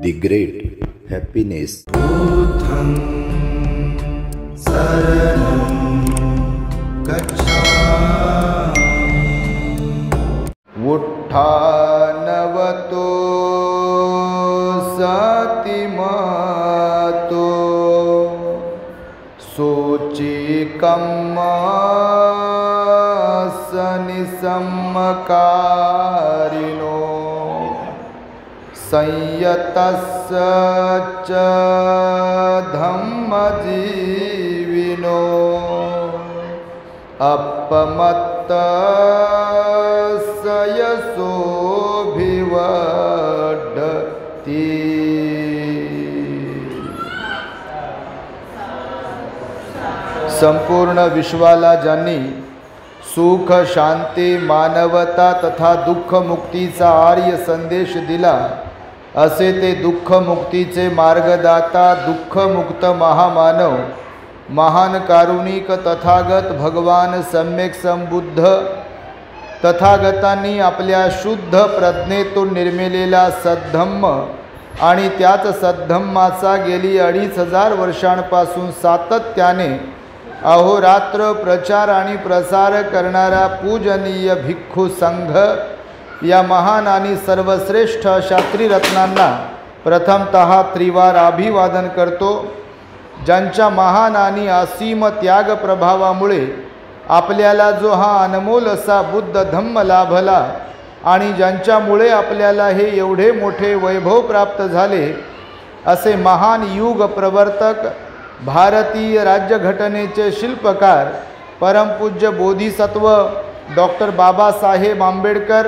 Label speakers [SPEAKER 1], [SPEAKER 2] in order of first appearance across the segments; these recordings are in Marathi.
[SPEAKER 1] The Great Happiness.
[SPEAKER 2] बुद्धं शरणं गच्छामि।
[SPEAKER 3] उत्थानवतो सतिमतो शनिसम्मकारिणो संयतस्य च धम्मजीविनो अपमत्तस्य यशोभिवर्धति। संपूर्ण विश्वाला ज्यांनी सुख शांती मानवता तथा दुःख मुक्तीचा आर्य संदेश दिला असे ते दुःख मुक्तीचे मार्गदाता दुःखमुक्त महामानव महान कारुणिक तथागत भगवान सम्यक संबुद्ध तथागतांनी आपल्या शुद्ध प्रज्ञेतून निर्मिलेला सद्धम्म आणि त्याच सद्धम्माचा गेली 2500 वर्षांपासून सातत्याने अहोरात्र प्रचार आणि प्रसार करणारा पूजनीय भिक्खू संघ या महान आणि सर्वश्रेष्ठ शास्त्री रत्नांना प्रथमतः त्रिवार अभिवादन करतो, ज्यांच्या महान आणि असीम त्याग प्रभावामुळे आपल्याला जो हा अनमोल असा बुद्ध धम्म लाभला आणि ज्यांच्यामुळे आपल्याला हे एवढे मोठे वैभव प्राप्त झाले असे महान युग प्रवर्तक भारतीय राज्यघटनेचे शिल्पकार परमपूज्य बोधिसत्व डॉक्टर बाबासाहेब आंबेडकर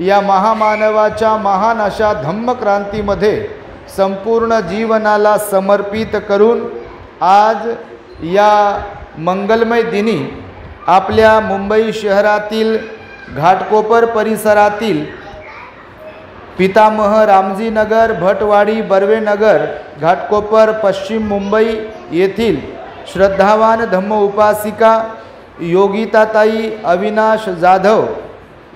[SPEAKER 3] या महामानवाच्या महान अशा धम्मक्रांतीमध्ये संपूर्ण जीवनाला समर्पित करून आज या मंगलमय दिनी आपल्या मुंबई शहरातील घाटकोपर परिसरातील पितामह रामजीनगर भटवाडी बर्वेनगर घाटकोपर पश्चिम मुंबई येथील श्रद्धावान धम्म उपासिका योगिताताई अविनाश जाधव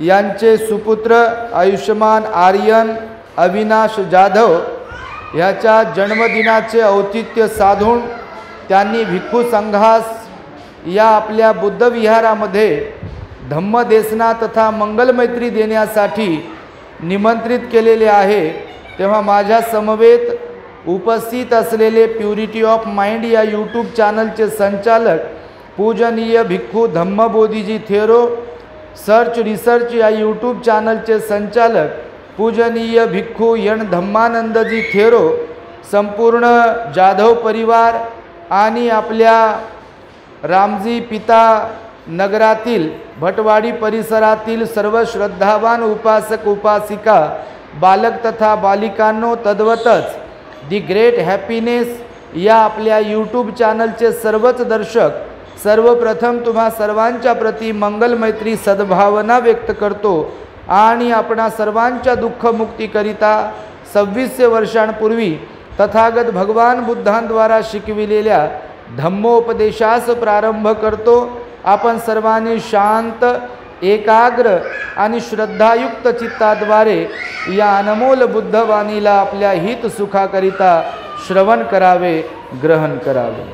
[SPEAKER 3] यांचे सुपुत्र आयुष्मान आर्यन अविनाश जाधव ह्याच्या जन्मदिनाचे औचित्य साधून त्यांनी भिक्खू संघास या आपल्या बुद्धविहारामध्ये धम्मदेसना तथा मंगलमैत्री देण्यासाठी निमंत्रित केलेले आहे। तेव्हा माझ्या समवेत उपस्थित असलेले प्युरिटी ऑफ माइंड या यूट्यूब चॅनलचे संचालक पूजनीय भिक्खू धम्मबोधीजी थेरो, सर्च रिसर्च या यूट्यूब चॅनलचे संचालक पूजनीय भिक्खू यण धम्मानंदजी थेरो, संपूर्ण जाधव परिवार आणि आपल्या रामजी पिता नगरातील भटवाडी परिसरातील सर्व श्रद्धावान उपासक उपासिका बालक तथा बालिकांनो, तद्वतच दी ग्रेट हॅपीनेस या आपल्या यूट्यूब चॅनलचे सर्वच दर्शक, सर्वप्रथम तुम्हा सर्वांच्या प्रती मंगलमैत्री सद्भावना व्यक्त करतो आणि आपणा सर्वांच्या दुःखमुक्तीकरिता 2600 वर्षांपूर्वी तथागत भगवान बुद्धांद्वारा शिकविलेल्या धम्मोपदेशास प्रारंभ करतो। आपण सर्वांनी शांत एकाग्र आणि श्रद्धायुक्त चित्ताद्वारे या अनमोल बुद्धवाणीला आपल्या हित सुखाकरिता श्रवण करावे, ग्रहण करावे।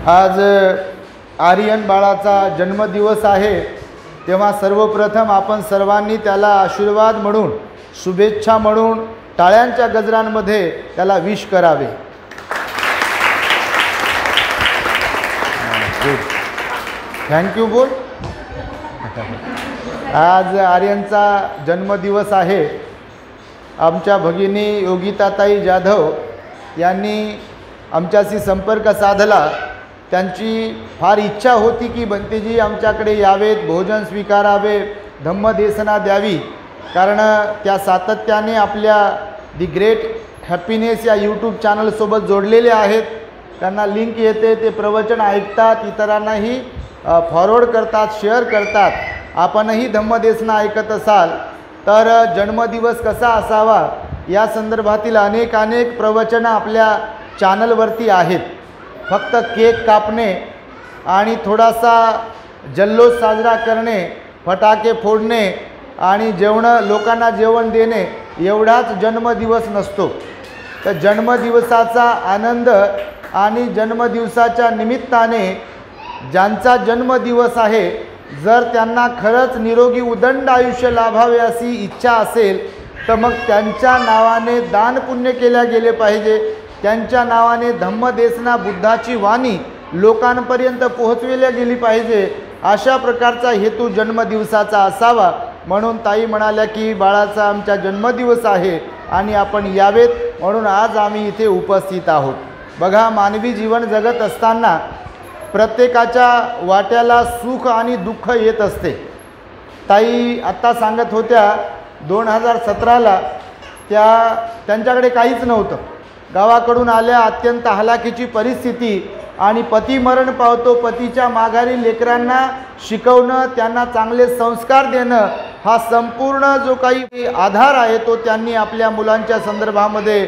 [SPEAKER 3] आज आर्यन बाळाचा जन्मदिवस आहे, तेव्हा सर्वप्रथम आपण सर्वांनी त्याला आशीर्वाद म्हणून शुभेच्छा म्हणून टाळ्यांच्या गजरांमध्ये त्याला विश करावे। थँक्यू बोल। आज आर्यनचा जन्मदिवस आहे। आमच्या भगिनी योगिताताई जाधव यांनी आमच्याशी संपर्क साधला। त्यांची फार इच्छा होती की बंतेजी आमच्याकडे यावेत, भोजन स्वीकारावे, धम्मदेसना द्यावी, कारण त्या सातत्याने आपल्या दी ग्रेट हॅपीनेस या यूट्यूब चॅनलसोबत जोडलेले आहेत। त्यांना लिंक येते, ते प्रवचन ऐकतात, इतरांनाही फॉरवर्ड करतात, शेअर करतात। आपणही धम्मदेसना ऐकत असाल तर जन्मदिवस कसा असावा या संदर्भातील अनेक प्रवचनं आपल्या चॅनलवरती आहेत। फक्त केक कापणे आणि थोडासा जल्लोष साजरा करणे, फटाके फोडणे आणि लोकांना जेवण देणे एवढाच जन्मदिवस नसतो। तर जन्मदिवसाचा आनंद आणि जन्मदिवसाच्या निमित्ताने ज्यांचा जन्मदिवस आहे, जर त्यांना खरंच निरोगी उदंड आयुष्य लाभावे अशी इच्छा असेल तर मग त्यांच्या नावाने दान पुण्य केल्या गेले पाहिजे। त्यांच्या नावाने धम्मदेसना बुद्धाची वाणी लोकांपर्यंत पोहोचविल्या गेली पाहिजे। अशा प्रकारचा हेतू जन्मदिवसाचा असावा। म्हणून ताई म्हणाल्या की बाळाचा आमचा जन्मदिवस आहे आणि आपण यावेत, म्हणून आज आम्ही इथे उपस्थित आहोत। बघा, मानवी जीवन जगत असताना प्रत्येकाच्या वाट्याला सुख आणि दुःख येत असते। ताई आत्ता सांगत होत्या 2017ला त्यांच्याकडे काहीच नव्हतं, गावाकडून आल्या, अत्यंत हलाखीची परिस्थिती आणि पती मरण पावतो, पतीच्या माघारी लेकरांना शिकवणं, त्यांना चांगले संस्कार देणं, हा संपूर्ण जो काही आधार आहे तो त्यांनी आपल्या मुलांच्या संदर्भामध्ये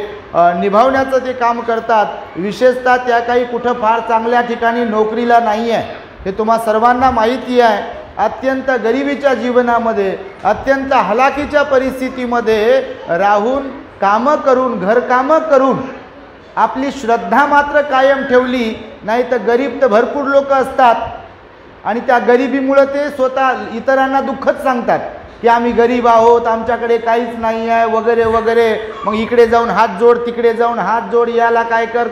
[SPEAKER 3] निभावण्याचं ते काम करतात। विशेषतः त्या काही कुठं फार चांगल्या ठिकाणी नोकरीला नाही आहे, हे तुम्हा सर्वांना माहिती आहे। अत्यंत गरिबीच्या जीवनामध्ये, अत्यंत हलाखीच्या परिस्थितीमध्ये राहून कामं करून, घरकामं करून आपली श्रद्धा मात्र कायम ठेवली, नाही तर गरीब तर भरपूर लोक असतात आणि त्या गरिबीमुळे ते स्वतः इतरांना दुःखच सांगतात की आम्ही गरीब आहोत, आमच्याकडे काहीच नाही आहे वगैरे वगैरे। मग इकडे जाऊन हात जोड, तिकडे जाऊन हात जोड, याला काय कर,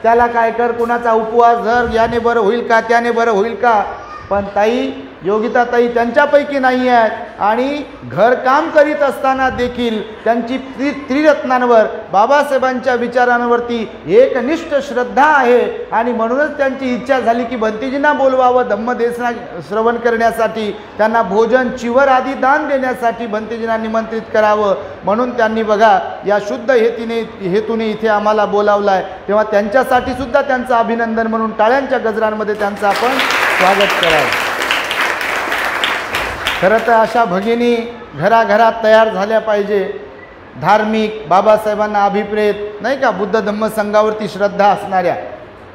[SPEAKER 3] त्याला काय कर, कुणाचा उपवास धर, याने बरं होईल का, त्याने बरं होईल का। पण ताई, योगिता ताई त्यांच्यापैकी नाही आहेत आणि घरकाम करीत असताना देखील त्यांची त्रिरत्नांवर, बाबासाहेबांच्या विचारांवरती एकनिष्ठ श्रद्धा आहे आणि म्हणूनच त्यांची इच्छा झाली की भंतेजींना बोलवावं धम्मदेसना श्रवण करण्यासाठी, त्यांना भोजन, चिवर आदी दान देण्यासाठी भंतेजींना निमंत्रित करावं। म्हणून त्यांनी बघा या शुद्ध हेतूने इथे आम्हाला बोलावलं आहे। तेव्हा त्यांच्यासाठी सुद्धा त्यांचं अभिनंदन म्हणून टाळ्यांच्या गजरांमध्ये त्यांचं आपण स्वागत करावं। खरं तर अशा भगिनी घराघरात तयार झाल्या पाहिजे, धार्मिक, बाबासाहेबांना अभिप्रेत, नाही का, बुद्ध धम्म संघावरती श्रद्धा असणाऱ्या।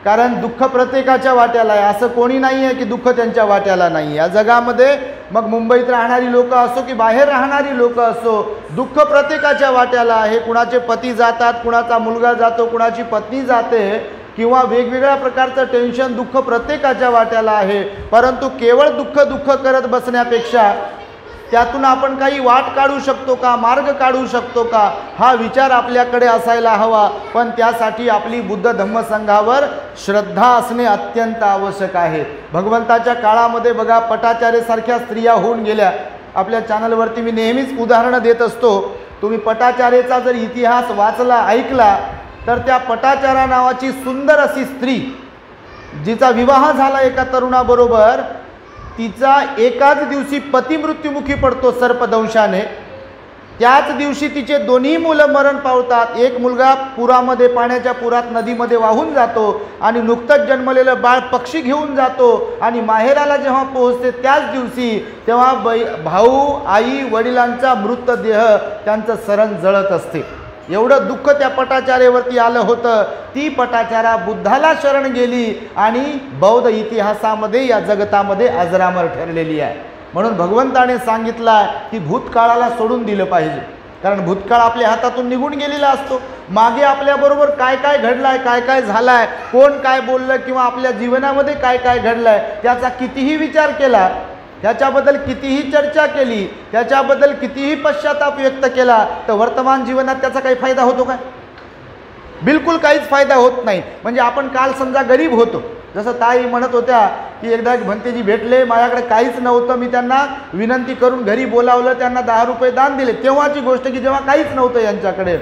[SPEAKER 3] कारण दुःख प्रत्येकाच्या वाट्याला आहे, असं कोणी नाही आहे की दुःख त्यांच्या वाट्याला नाही। या जगामध्ये मग मुंबईत राहणारी लोक असो की बाहेर राहणारी लोक असो, दुःख प्रत्येकाच्या वाट्याला आहे। कुणाचे पती जातात, कुणाचा मुलगा जातो, कुणाची पत्नी जाते, किंवा वेगवेगळ्या प्रकारचं टेन्शन, दुःख प्रत्येकाच्या वाट्याला आहे। परंतु केवळ दुःख करत बसण्यापेक्षा त्यातून आपण काही वाट काढू शकतो का, मार्ग काढू शकतो का, हा विचार आपल्याकडे असायला हवा। पण त्यासाठी आपली बुद्ध धम्म संघावर श्रद्धा असणे अत्यंत आवश्यक आहे। भगवंताच्या काळामध्ये बघा, पटाचार्यसारख्या स्त्रिया होऊन गेल्या। आपल्या चॅनलवरती मी नेहमीच उदाहरणं देत असतो। तुम्ही पटाचार्यचा जर इतिहास वाचला, ऐकला, तर त्या पटाचारा नावाची सुंदर अशी स्त्री, जिचा विवाह झाला एका तरुणाबरोबर, तिचा एकाच दिवशी पती मृत्युमुखी पडतो सर्पदंशाने। त्याच दिवशी तिचे दोन्ही मुलं मरण पावतात। एक मुलगा पुरामध्ये, पाण्याच्या पुरात, नदीमध्ये वाहून जातो आणि नुकतंच जन्मलेलं बाळ पक्षी घेऊन जातो आणि माहेराला जेव्हा पोहोचते त्याच दिवशी, तेव्हा भाऊ, आई, वडिलांचा मृतदेह त्यांचं सरण जळत असते। एवढं दुःख त्या पटाचार्यावरती आलं होतं। ती पटाचारा बुद्धाला शरण गेली आणि बौद्ध इतिहासामध्ये, या जगतामध्ये अजरामर ठरलेली आहे। म्हणून भगवंताने सांगितलं की भूतकाळाला सोडून दिलं पाहिजे, कारण भूतकाळ आपल्या हातातून निघून गेलेला असतो। मागे आपल्याबरोबर काय काय घडलाय, काय काय झालाय, कोण काय बोललं, किंवा आपल्या जीवनामध्ये काय काय घडलंय, त्याचा कितीही विचार केला, त्याच्याबद्दल कितीही चर्चा केली, त्याच्याबद्दल कितीही पश्चाताप व्यक्त केला, तर वर्तमान जीवनात त्याचा काही फायदा होतो काय? बिलकुल काहीच फायदा होत नाही। म्हणजे आपण काल समजा गरीब होतो, जसं ताई म्हणत होत्या की एकदा भंतेजी भेटले, माझ्याकडे काहीच नव्हतं, मी त्यांना विनंती करून घरी बोलावलं, त्यांना 10 रुपये दान दिले। तेव्हाची गोष्ट की जेव्हा काहीच नव्हतं यांच्याकडे,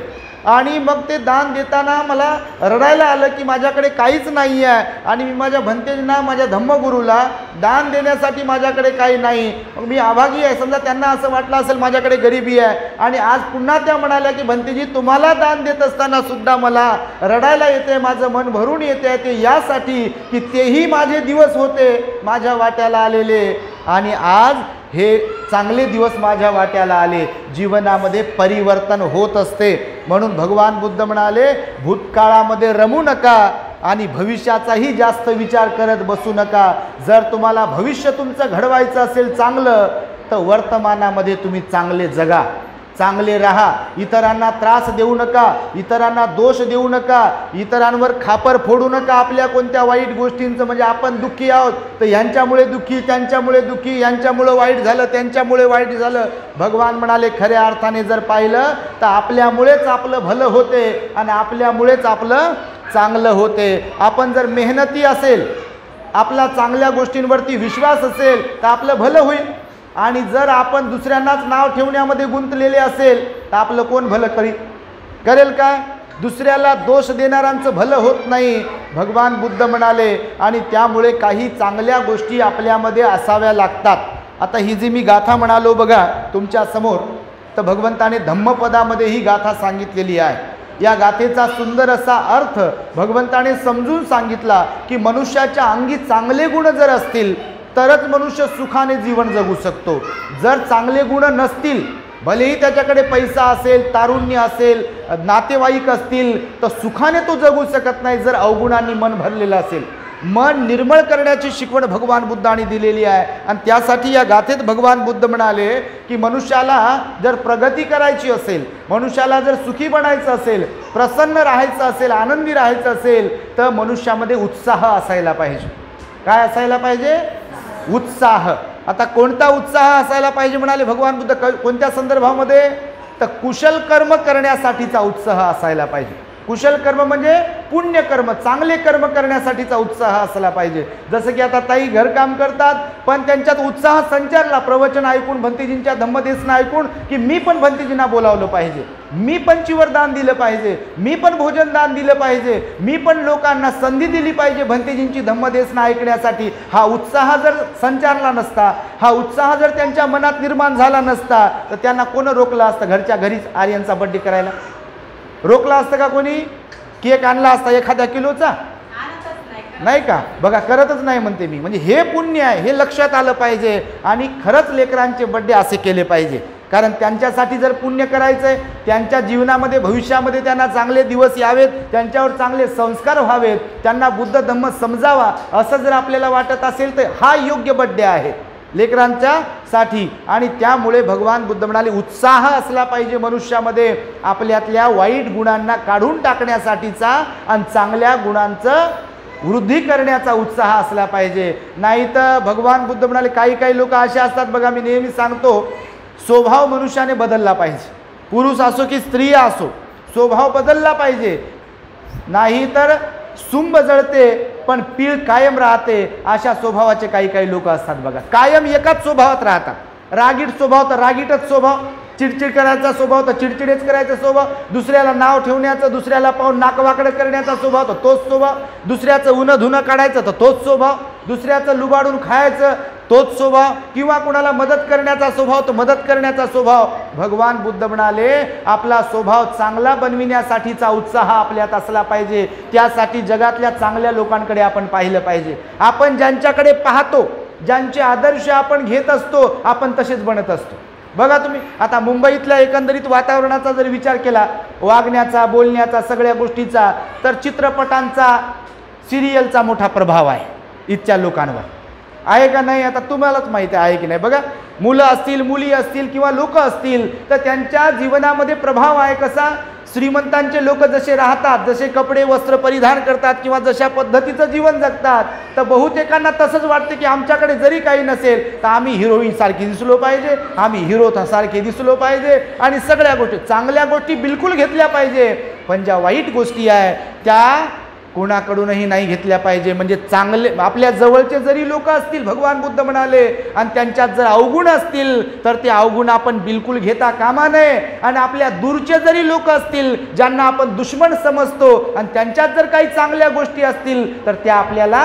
[SPEAKER 3] आणि मग ते दान देताना मला रडायला आलं की माझ्याकडे काहीच नाही आहे आणि मी माझ्या भंतेजींना, माझ्या धम्मगुरूला दान देण्यासाठी माझ्याकडे काही नाही। मग मी अभागी आहे, समजा त्यांना असं वाटलं असेल माझ्याकडे गरिबी आहे। आणि आज पुन्हा त्या म्हणाल्या की भंतेजी, तुम्हाला दान देत असताना सुद्धा मला रडायला येते, माझं मन भरून येते, ते यासाठी की तेही माझे दिवस होते माझ्या वाट्याला आलेले आणि आज हे चांगले दिवस माझ्या वाट्याला आले। जीवनामध्ये परिवर्तन होत असते। म्हणून भगवान बुद्ध म्हणाले, भूतकाळामध्ये रमू नका आणि भविष्याचाही जास्त विचार करत बसू नका। जर तुम्हाला भविष्य तुमचं घडवायचं असेल चांगलं, तर वर्तमानामध्ये तुम्ही चांगले जगा, चांगले राहा, इतरांना त्रास देऊ नका, इतरांना दोष देऊ नका, इतरांवर खापर फोडू नका आपल्या कोणत्या वाईट गोष्टींचं. म्हणजे आपण दुःखी आहोत तर यांच्यामुळे दुःखी, त्यांच्यामुळे दुःखी, यांच्यामुळे वाईट झालं, त्यांच्यामुळे वाईट झालं. भगवान म्हणाले खऱ्या अर्थाने जर पाहिलं तर आपल्यामुळेच आपलं भलं होते आणि आपल्यामुळेच आपलं चांगलं होते. आपण जर मेहनती असेल, आपला चांगल्या गोष्टींवरती विश्वास असेल तर आपलं भलं होईल. आणि जर आपण दुसऱ्यांनाच नाव ठेवण्यामध्ये गुंतलेले असेल तर आपलं कोण भलं करेल काय? दुसऱ्याला दोष देणाऱ्यांचं भलं होत नाही, भगवान बुद्ध म्हणाले. आणि त्यामुळे काही चांगल्या गोष्टी आपल्यामध्ये असाव्या लागतात. आता ही जी मी गाथा म्हणालो बघा तुमच्या समोर, तर भगवंताने धम्मपदामध्ये ही गाथा सांगितलेली आहे. या गाथेचा सुंदर असा अर्थ भगवंताने समजून सांगितला की मनुष्याच्या अंगी चांगले गुण जर असतील तरच मनुष्य सुखाने जीवन जगू शकतो. जर चांगले गुण नसतील, भलेही त्याच्याकडे पैसा असेल, तारुण्य असेल, नातेवाईक असतील, तर सुखाने तो जगू शकत नाही जर अवगुणांनी मन भरलेलं असेल. मन निर्मळ करण्याची शिकवण भगवान बुद्धांनी दिलेली आहे. आणि त्यासाठी या गाथेत भगवान बुद्ध म्हणाले की मनुष्याला जर प्रगती करायची असेल, मनुष्याला जर सुखी बनायचं असेल, प्रसन्न राहायचं असेल, आनंदी राहायचं असेल, तर मनुष्यामध्ये उत्साह असायला पाहिजे. काय असायला पाहिजे? उत्साह. आता कोणता उत्साह असायला पाहिजे म्हणाले भगवान बुद्ध, कोणत्या संदर्भामध्ये? तर कुशल कर्म करण्यासाठीचा उत्साह असायला पाहिजे. कुशल कर्म म्हणजे पुण्यकर्म, चांगले कर्म करण्यासाठीचा उत्साह असला पाहिजे. जसं की आता ताई घरकाम करतात पण त्यांच्यात उत्साह संचारला प्रवचन ऐकून, भंतेजींच्या धम्मदेशना ऐकून की मी पण भंतेजींना बोलावलं पाहिजे, मी पण चिवरदान दिलं पाहिजे, मी पण भोजनदान दिलं पाहिजे, मी पण लोकांना संधी दिली पाहिजे भंतेजींची धम्मदेशना ऐकण्यासाठी. हा उत्साह जर संचारला नसता, हा उत्साह जर त्यांच्या मनात निर्माण झाला नसता, तर त्यांना कोण रोखलं असतं घरच्या घरीच आर्यांचा बड्डे करायला? रोखला असतं का कोणी? केक आणला असता एखाद्या किलोचा? नाही का? बघा करतच नाही म्हणते मी. म्हणजे हे पुण्य आहे हे लक्षात आलं पाहिजे. आणि खरंच लेकरांचे बड्डे असे केले पाहिजे, कारण त्यांच्यासाठी जर पुण्य करायचं आहे, त्यांच्या जीवनामध्ये भविष्यामध्ये त्यांना चांगले दिवस यावेत, त्यांच्यावर चांगले संस्कार व्हावेत, त्यांना बुद्ध धम्म समजावा असं जर आपल्याला वाटत असेल तर हा योग्य बड्डे आहे लेकरांच्या साठी. आणि त्यामुळे भगवान बुद्ध म्हणाले उत्साह असला पाहिजे मनुष्यामध्ये आपल्यातल्या वाईट गुणांना काढून टाकण्यासाठीचा आणि चांगल्या गुणांचं वृद्धी करण्याचा उत्साह असला पाहिजे. नाही तर भगवान बुद्ध म्हणाले काही काही लोक असे असतात बघा, मी नेहमी सांगतो स्वभाव मनुष्याने बदलला पाहिजे, पुरुष असो की स्त्री असो, स्वभाव बदलला पाहिजे. नाही तर सुंब जळते पण पीळ कायम राहते, अशा स्वभावाचे काही काही लोक असतात बघा. कायम एकाच स्वभावात राहतात. रागीट स्वभाव तर रागीटच स्वभाव, चिडचिड करायचा स्वभाव तर चिडचिडेच करायचा स्वभाव, दुसऱ्याला नाव ठेवण्याचं, दुसऱ्याला पाहून नाकवाकडं करण्याचा स्वभाव तर तोच स्वभाव, दुसऱ्याचं उन्ह धुणं काढायचं तर तोच स्वभाव, दुसऱ्याचं लुबाडून खायचं तोच स्वभाव, किंवा कुणाला मदत करण्याचा स्वभाव तर मदत करण्याचा स्वभाव. भगवान बुद्ध म्हणाले आपला स्वभाव चांगला बनविण्यासाठीचा उत्साह आपल्यात असला पाहिजे. त्यासाठी जगातल्या चांगल्या लोकांकडे आपण पाहिलं पाहिजे. आपण ज्यांच्याकडे पाहतो, ज्यांचे आदर्श आपण घेत असतो, आपण तसेच बनत असतो. बघा तुम्ही आता मुंबईतल्या एकंदरीत वातावरणाचा जर विचार केला, वागण्याचा, बोलण्याचा, सगळ्या गोष्टीचा, तर चित्रपटांचा, सिरियलचा मोठा प्रभाव आहे इथच्या लोकांवर. आहे का नाही? आता तुम्हालाच माहिती आहे की नाही? बघा मुलं असतील, मुली असतील किंवा लोक असतील तर त्यांच्या जीवनामध्ये प्रभाव आहे कसा? श्रीमंतांचे लोक जसे राहतात, जसे कपडे वस्त्र परिधान करतात किंवा जशा पद्धतीचं जीवन जगतात, तर बहुतेकांना तसंच वाटते की आमच्याकडे जरी काही नसेल तर आम्ही हिरोईन सारखी दिसलो पाहिजे, आम्ही हिरो सारखे दिसलो पाहिजे, आणि सगळ्या गोष्टी, चांगल्या गोष्टी बिलकुल घेतल्या पाहिजे, पण ज्या वाईट गोष्टी आहे त्या कोणाकडूनही नाही घेतल्या पाहिजे. म्हणजे चांगले आपल्या जवळचे जरी लोक असतील, भगवान बुद्ध म्हणाले, आणि त्यांच्यात जर अवगुण असतील तर ते अवगुण आपण बिलकुल घेता कामा नये. आणि आपल्या दूरचे जरी लोक असतील, ज्यांना आपण दुश्मन समजतो, आणि त्यांच्यात जर काही चांगल्या गोष्टी असतील तर त्या आपल्याला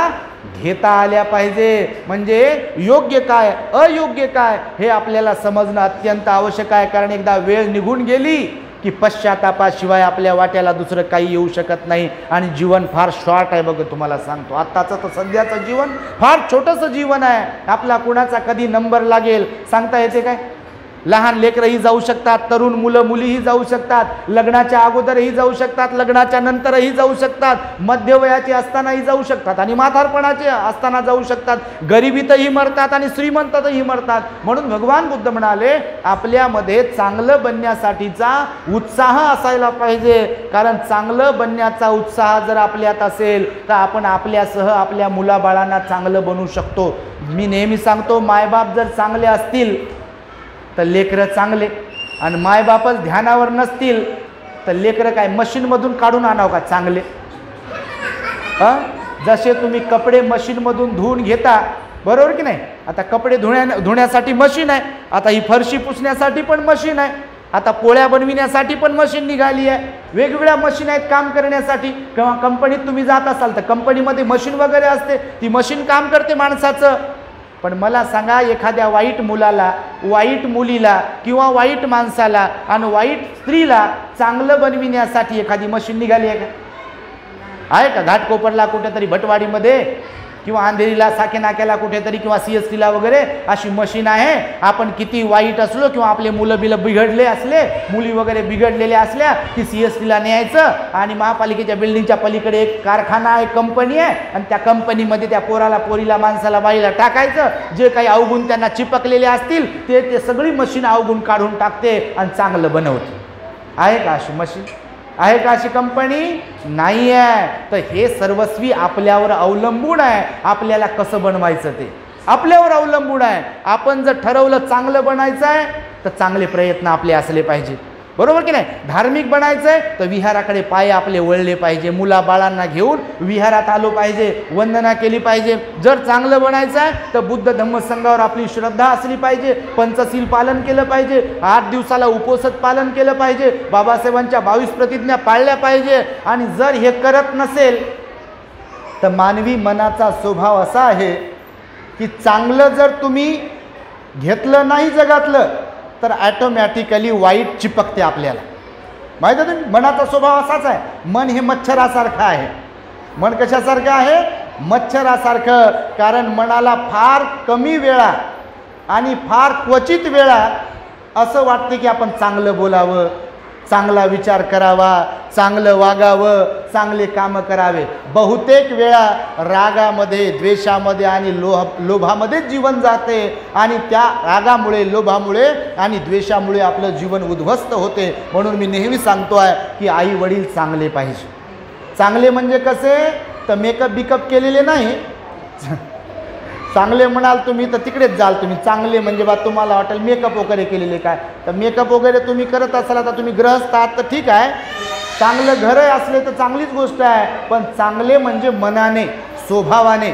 [SPEAKER 3] घेता आल्या पाहिजे. म्हणजे योग्य काय, अयोग्य काय हे आपल्याला समजणं अत्यंत आवश्यक आहे. कारण एकदा वेळ निघून गेली की पश्चातापाशिवाय आपल्या वाट्याला दुसरं काही येऊ शकत नाही. आणि जीवन फार शॉर्ट आहे बघ, तुम्हाला सांगतो. आत्ताचं तर सध्याचं जीवन फार छोटंसं जीवन आहे. आपला कुणाचा कधी नंबर लागेल सांगता येते काय? लहान लेकरंही जाऊ शकतात, तरुण मुलं मुलीही जाऊ शकतात, लग्नाच्या अगोदरही जाऊ शकतात, लग्नाच्या नंतरही जाऊ शकतात, मध्यवयाचे असतानाही जाऊ शकतात आणि म्हातारपणाचे असताना जाऊ शकतात, गरिबीतही मरतात आणि श्रीमंतातही मरतात. म्हणून भगवान बुद्ध म्हणाले आपल्यामध्ये चांगलं बनण्यासाठीचा उत्साह असायला पाहिजे. कारण चांगलं बनण्याचा उत्साह जर आपल्यात असेल तर आपण आपल्यासह आपल्या मुलाबाळांना चांगलं बनवू शकतो. मी नेहमी सांगतो, मायबाप जर चांगले असतील तर लेकरं चांगले, आणि मायबापच ध्यानावर नसतील तर लेकरं काय मशीनमधून काढून आणावं का चांगले? जसे तुम्ही कपडे मशीनमधून धुवून घेता, बरोबर की नाही? आता कपडे धुण्यासाठी मशीन आहे, आता ही फरशी पुसण्यासाठी पण मशीन आहे, आता पोळ्या बनविण्यासाठी पण मशीन निघाली आहे, वेगवेगळ्या मशीन आहेत काम करण्यासाठी. किंवा कंपनीत तुम्ही जात असाल तर कंपनीमध्ये मशीन वगैरे असते, ती मशीन काम करते माणसाचं. पण मला सांगा, एखाद्या वाईट मुलाला, वाईट मुलीला किंवा वाईट माणसाला आणि वाईट स्त्रीला चांगलं बनविण्यासाठी एखादी मशीन निघाली आहे का? आहे का? घाटकोपरला कुठेतरी भटवाडीमध्ये किंवा अंधेरीला साकेनाक्याला कुठेतरी किंवा CSTला वगैरे अशी मशीन आहे. आपण किती वाईट असलो किंवा आपले मुलं बिलं बिघडले असले, मुली वगैरे बिघडलेल्या असल्या की CSTला न्यायचं आणि महापालिकेच्या बिल्डिंगच्या पलीकडे एक कारखाना आहे, कंपनी आहे, आणि त्या कंपनीमध्ये त्या पोराला, पोरीला, माणसाला, बाईला टाकायचं. जे काही अवगुण त्यांना चिपकलेले असतील ते सगळी मशीन अवगुण काढून टाकते आणि चांगलं बनवते. आहे का अशी मशीन? आहे का अशी कंपनी? नाही आहे. तर हे सर्वस्वी आपल्यावर अवलंबून आहे. आपल्याला कसं बनवायचं ते आपल्यावर अवलंबून आहे. आपण जर ठरवलं चांगलं बनायचं आहे तर चांगले प्रयत्न आपले असले पाहिजे, बरोबर की नाही? धार्मिक बनायचं आहे तर विहाराकडे पाय आपले वळले पाहिजे, मुला बाळांना घेऊन विहारात आलो पाहिजे, वंदना केली पाहिजे. जर चांगलं बनायचं आहे तर बुद्ध धम्म संघावर आपली श्रद्धा असली पाहिजे, पंचशील पालन केलं पाहिजे, 8 दिवसाला उपवास पालन केलं पाहिजे, बाबासाहेबांच्या 22 प्रतिज्ञा पाळल्या पाहिजे. आणि जर हे करत नसेल तर मानवी मनाचा स्वभाव असा आहे की चांगलं जर तुम्ही घेतलं नाही जगातलं तर ॲटोमॅटिकली वाईट चिपकते आपल्याला. माहिती आहे तुम्ही, मनाचा स्वभाव असाच आहे. मन हे मच्छरासारखं आहे. मन कशासारखं आहे? मच्छरासारखं. कारण मनाला फार कमी वेळा आणि फार क्वचित वेळा असं वाटते की आपण चांगलं बोलावं, चांगला विचार करावा, चांगलं वागावं, चांगले कामं करावे. बहुतेक वेळा रागामध्ये, द्वेषामध्ये आणि लोभामध्ये जीवन जाते आणि त्या रागामुळे, लोभामुळे आणि द्वेषामुळे आपलं जीवन उद्ध्वस्त होते. म्हणून मी नेहमी सांगतो आहे की आई वडील चांगले पाहिजे. चांगले म्हणजे कसे? तर मेकअप बिकअप केलेले नाही. चांगले म्हणाल तुम्ही तर तिकडेच जाल तुम्ही. चांगले म्हणजे बा तुम्हाला वाटेल मेकअप वगैरे केलेले काय, तर मेकअप वगैरे तुम्ही करत असाल तर तुम्ही गृहस्थ आहात तर ठीक आहे, चांगलं घर असले तर चांगलीच गोष्ट आहे. पण चांगले म्हणजे मनाने, स्वभावाने.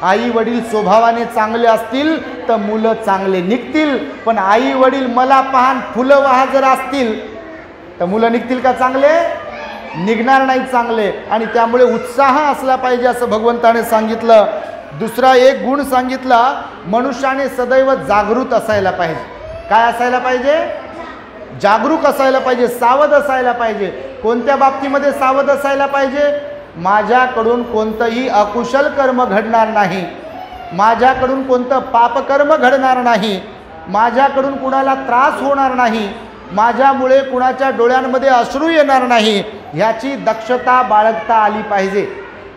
[SPEAKER 3] आई वडील स्वभावाने चांगले असतील तर मुलं चांगले निघतील. पण आई वडील मला पाहन फुलं वाहा जर असतील तर मुलं निघतील का चांगले? निघणार नाही चांगले. आणि त्यामुळे उत्साह असला पाहिजे असं भगवंताने सांगितलं. दुसरा एक गुण सांगितला, मनुष्याने सदैव जागृत असायला पाहिजे. काय असायला पाहिजे? जागरूक असायला पाहिजे, सावध असायला पाहिजे. कोणत्या बाबतीमध्ये सावध असायला पाहिजे? माझ्याकडून कोणतंही अकुशल कर्म घडणार नाही, माझ्याकडून कोणतं पापकर्म घडणार नाही, माझ्याकडून कुणाला त्रास होणार नाही, माझ्यामुळे कुणाच्या डोळ्यांमध्ये अश्रू येणार नाही, ह्याची दक्षता बाळगता आली पाहिजे.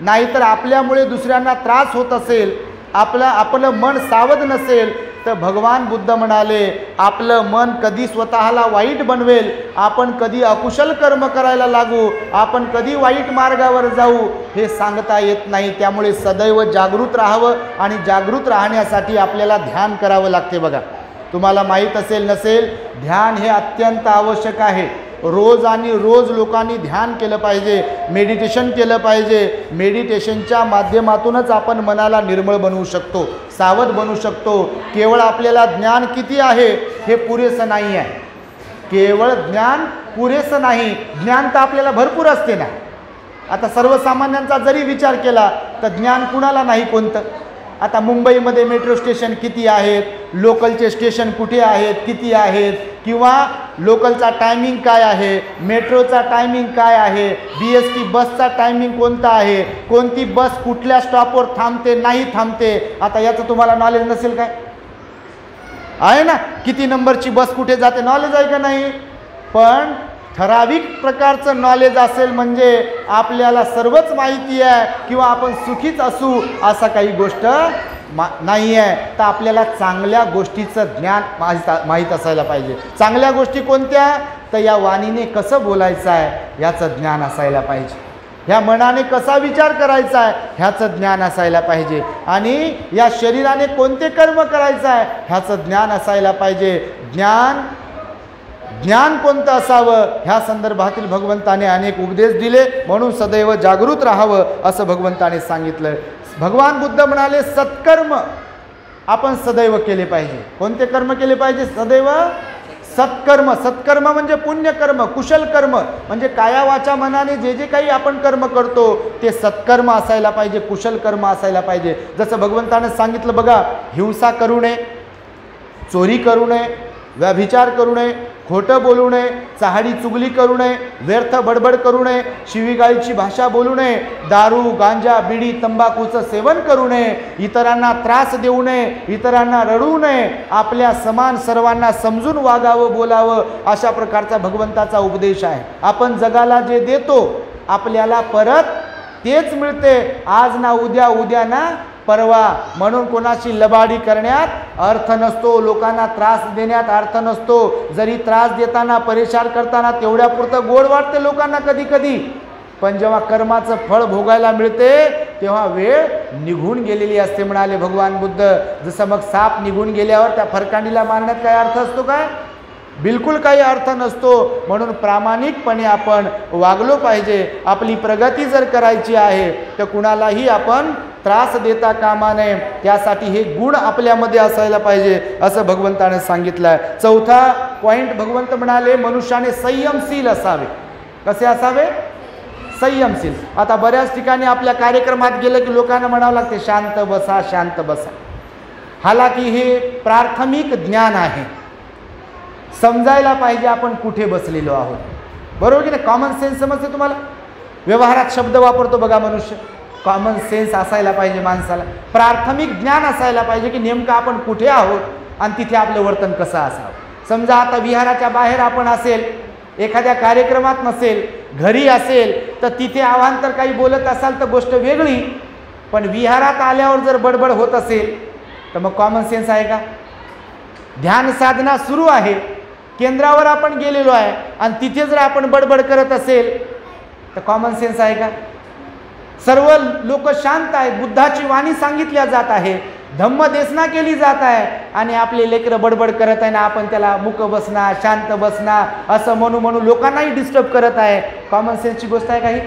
[SPEAKER 3] नाहीतर आपल्यामुळे दुसऱ्यांना त्रास होत असेल, आपलं मन सावध नसेल तर भगवान बुद्ध म्हणाले आपलं मन कधी स्वतःला वाईट बनवेल, आपण कधी अकुशल कर्म करायला लागू, आपण कधी वाईट मार्गावर जाऊ हे सांगता येत नाही. त्यामुळे सदैव जागृत राहावं आणि जागृत राहण्यासाठी आपल्याला ध्यान करावं लागते. बघा, तुम्हाला माहीत असेल नसेल, ध्यान हे अत्यंत आवश्यक आहे. रोज आणि रोज लोकांनी ध्यान केलं पाहिजे, मेडिटेशन केलं पाहिजे. मेडिटेशनच्या माध्यमातूनच आपण मनाला निर्मळ बनवू शकतो, सावध बनवू शकतो. केवळ आपल्याला ज्ञान किती आहे हे पुरेसं नाही आहे. केवळ ज्ञान पुरेसं नाही, ज्ञान तर आपल्याला भरपूर असते ना. आता सर्वसामान्यांचा जरी विचार केला तर ज्ञान कुणाला नाही कोणतं. आता मुंबईमध्ये मेट्रो स्टेशन किती आहेत, लोकलचे स्टेशन कुठे आहेत, किती आहेत, किंवा लोकलचा टायमिंग काय आहे, मेट्रोचा टायमिंग काय आहे, BST बसचा टायमिंग कोणता आहे, कोणती बस कुठल्या स्टॉपवर थांबते नाही थांबते, आता याचं तुम्हाला नॉलेज नसेल काय? आहे ना, किती नंबरची बस कुठे जाते, नॉलेज आहे का नाही? पण ठराविक प्रकारचं नॉलेज असेल म्हणजे आपल्याला सर्वच माहिती आहे किंवा आपण सुखीच असू असा काही गोष्ट नाही आहे. तर आपल्याला चांगल्या गोष्टीचं ज्ञान माहीत असायला पाहिजे. चांगल्या गोष्टी कोणत्या? तर या वाणीने कसं बोलायचं आहे याचं ज्ञान असायला पाहिजे. ह्या मनाने कसा विचार करायचा आहे ह्याचं ज्ञान असायला पाहिजे. आणि या शरीराने कोणते कर्म करायचं आहे ह्याचं ज्ञान असायला पाहिजे. ज्ञान कोणतं असावं ह्या संदर्भातील भगवंताने अनेक उपदेश दिले. म्हणून सदैव जागृत राहावं असं भगवंताने सांगितलं. भगवान बुद्ध म्हणाले सत्कर्म आपण सदैव केले पाहिजे. कोणते कर्म केले पाहिजे? सदैव सत्कर्म. सत्कर्म म्हणजे पुण्यकर्म, कुशल कर्म, म्हणजे काया वाचा मनाने जे जे काही आपण कर्म करतो ते सत्कर्म असायला पाहिजे, कुशल कर्म असायला पाहिजे. जसं भगवंताने सांगितलं बघा, हिंसा करू नये, चोरी करू नये, व्यभिचार करू नये, खोटं बोलू नये, चहाडी चुगली करू नये, व्यर्थ बडबड करू नये, शिवीगाळीची भाषा बोलू नये, दारू गांजा बिडी तंबाखूचं सेवन करू नये, इतरांना त्रास देऊ नये, इतरांना रडवू नये, आपल्या समान सर्वांना समजून वागावं बोलावं, अशा प्रकारचा भगवंताचा उपदेश आहे. आपण जगाला जे देतो आपल्याला परत तेच मिळते. आज ना उद्या, उद्या ना परवा. म्हणून कोणाची लबाडी करण्यात अर्थ नसतो, लोकांना त्रास देण्यात अर्थ नसतो. जरी त्रास देताना परेशान करताना तेवढ्यापुरतं गोड वाटते लोकांना कधी कधी, पण जेव्हा कर्माचं फळ भोगायला मिळते तेव्हा वेळ निघून गेलेली असते म्हणाले भगवान बुद्ध. जसं मग साप निघून गेल्यावर त्या फरकांडीला मारण्यात काय अर्थ असतो काय? बिलकुल काही अर्थ नसतो. म्हणून प्रामाणिकपणे आपण वागलो पाहिजे. आपली प्रगती जर करायची आहे तर कुणालाही आपण त्रास देता कामा नये. त्यासाठी हे गुण आपल्यामध्ये असायला पाहिजे असं भगवंताने सांगितलं आहे. चौथा पॉईंट भगवंत म्हणाले मनुष्याने संयमशील असावे. कसे असावे? संयमशील. आता बऱ्याच ठिकाणी आपल्या कार्यक्रमात गेलं की लोकांना म्हणावं लागते शांत बसा, शांत बसा. हालाकी हे प्राथमिक ज्ञान आहे. समजायला पाहिजे आपण कुठे बसलेलो आहोत. बरोबर की नाही? कॉमन सेन्स समजते तुम्हाला? व्यवहारात शब्द वापरतो बघा मनुष्य, कॉमन सेन्स असायला पाहिजे माणसाला. प्राथमिक ज्ञान असायला पाहिजे की नेमकं आपण कुठे आहोत आणि तिथे आपलं वर्तन कसं असावं. समजा आता विहाराच्या बाहेर आपण असेल, एखाद्या कार्यक्रमात नसेल, घरी असेल, तर तिथे अवांतर काही बोलत असाल तर गोष्ट वेगळी. पण विहारात आल्यावर जर बडबड होत असेल तर मग कॉमन सेन्स आहे का? ध्यान साधना सुरू आहे, केंद्रावर आपण गेलेलो आहे आणि तिथे जर आपण बडबड करत असेल तर कॉमन सेन्स आहे का? सर्व लोक शांत आहेत, बुद्धाची वाणी सांगितल्या जात आहे, धम्मदेशना केली जात आहे आणि आपले लेकरं बडबड करत आहे ना आपण त्याला मुक बसना, शांत बसना असं म्हणू लोकांनाही डिस्टर्ब करत आहे. कॉमन सेन्सची गोष्ट आहे काही?